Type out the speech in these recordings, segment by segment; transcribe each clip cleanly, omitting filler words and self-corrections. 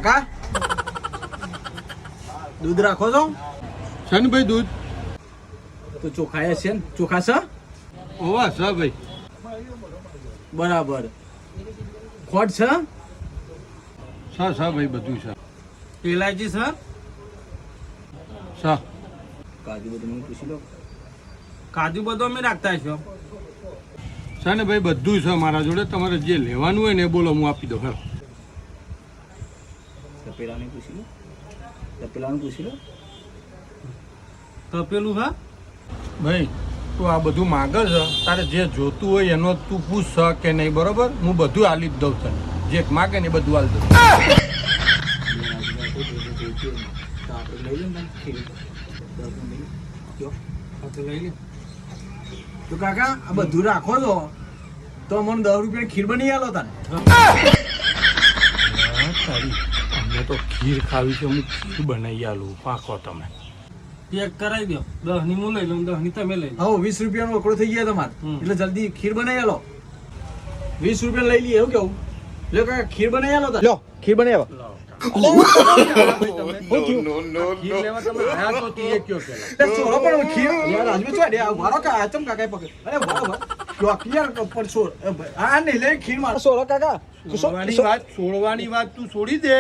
કાકા દૂધ રાખો છો છે ને ભાઈ દૂધ તો ચોખા છે ને ચોખા છે ઓવા છે ભાઈ બરાબર ખોટ છે ભાઈ બધું છે ઇલાયચી છે કાજુ બધું પૂછી લો કાજુ બધું અમે રાખતા છો છે ને ભાઈ બધું છે મારા જોડે તમારે જે લેવાનું હોય ને એ બોલો હું આપી દઉં હેલો તપેલાને પૂછી લો તપેલાનું પૂછી લો તપેલું હા ભાઈ તું આ બધું માગે છે તારે જે જોતું હોય એનો તું પૂછ છે કે નહીં બરોબર હું બધું આલી જ દઉં તને જે માગે ને એ બધું આલી દઉં તો કાકા આ બધું રાખો તો મને 10 રૂપિયા ખીર બની આલો તને અમને તો ખીર ખાવી છે હું ખીર બનાવી આલું પાકો તમે પેક કરાવી દો 10 ની હું લઈ લઉં 10 ની તમે લઈ લો હા 20 રૂપિયાનો વકડો થઈ ગયા તમારે એટલે જલ્દી ખીર બનાવી આલો 20 રૂપિયા લઈ લઈએ એવું કેવું લ્યો કાકા ખીર બનાવી આલો લ્યો ખીર બનાવી આવો છોડવાની વાત તું છોડી દે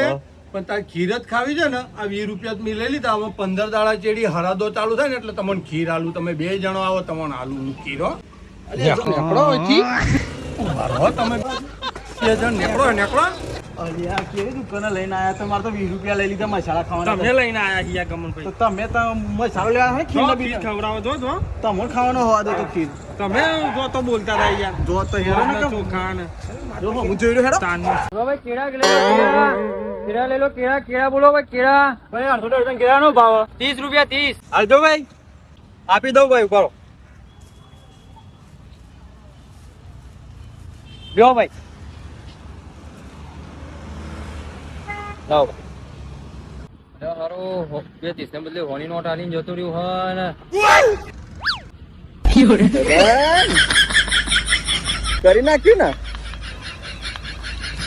પણ તારે ખીર જ ખાવી છે ને આ 20 રૂપિયા મેં લઈ લીધા હવે 15 દાડા ચેડી હરાદો ચાલુ થાય ને એટલે તમને ખીર આલું તમે 2 જણો આવો તમને આલુ હું ખીરો તમે 2 જણ નેકળો અલ્યા કેવી દુકાને લઈને આયા તો મારે તો 20 રૂપિયા લઈ લીધા મસાલા ખાવાના તમે લઈને આયા હિયા ગમનભાઈ તો તમે તો મસાલો લેવા હે ખીર ખીર ખવડાવો જો તમને ખાવાનો હોવા દો તો ખીર તમે જો તો બોલતા હતા યાર જો તો હેરો ને ચોખા ને જો હું જોઈ રહ્યો હેરો ભાઈ કેળા લઈ લો કેળા બોલો ભાઈ કેળા ભાઈ 8 દર્જન કેળાનો ભાવ 30 રૂપિયા 30 આલજો ભાઈ આપી દઉં ભાઈ ઉપાડો લ્યો ભાઈ લાવ હારો 30 ને બદલે હોની નોટ આલીને જતો રહ્યો હા ને કરી નાખ્યું ને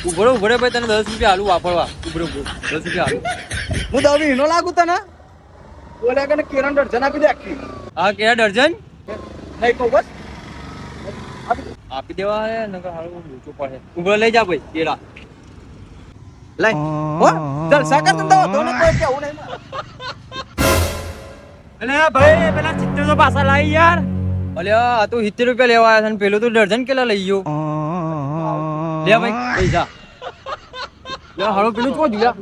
ઉભરો ભાઈ તને 10 રૂપિયા આલુ વાપરવા ઉભરો 10 રૂપિયા આલુ હું દવી હિનો લાગુ તને બોલ્યા કે કેળાનો દર્જન આપી દે આખી હા કેળા દર્જન નહીં કહું બસ આપી દેવા હે નકર હારું ઊંચો પડે ઉભરો લઈ જા ભાઈ કેળા લઈ હો ચાલ સાકર તંદા તો ને કોઈ કેવું નહીં અલે ભાઈ પેલા 70 તો પાછા લાઈ યાર અલ્યા આ તો 70 રૂપિયા લેવા આયા છે પેલો તો દર્જન કેલા લઈ ગયો લે ભાઈ પૈસા લે હાલો પેલું તો જોયા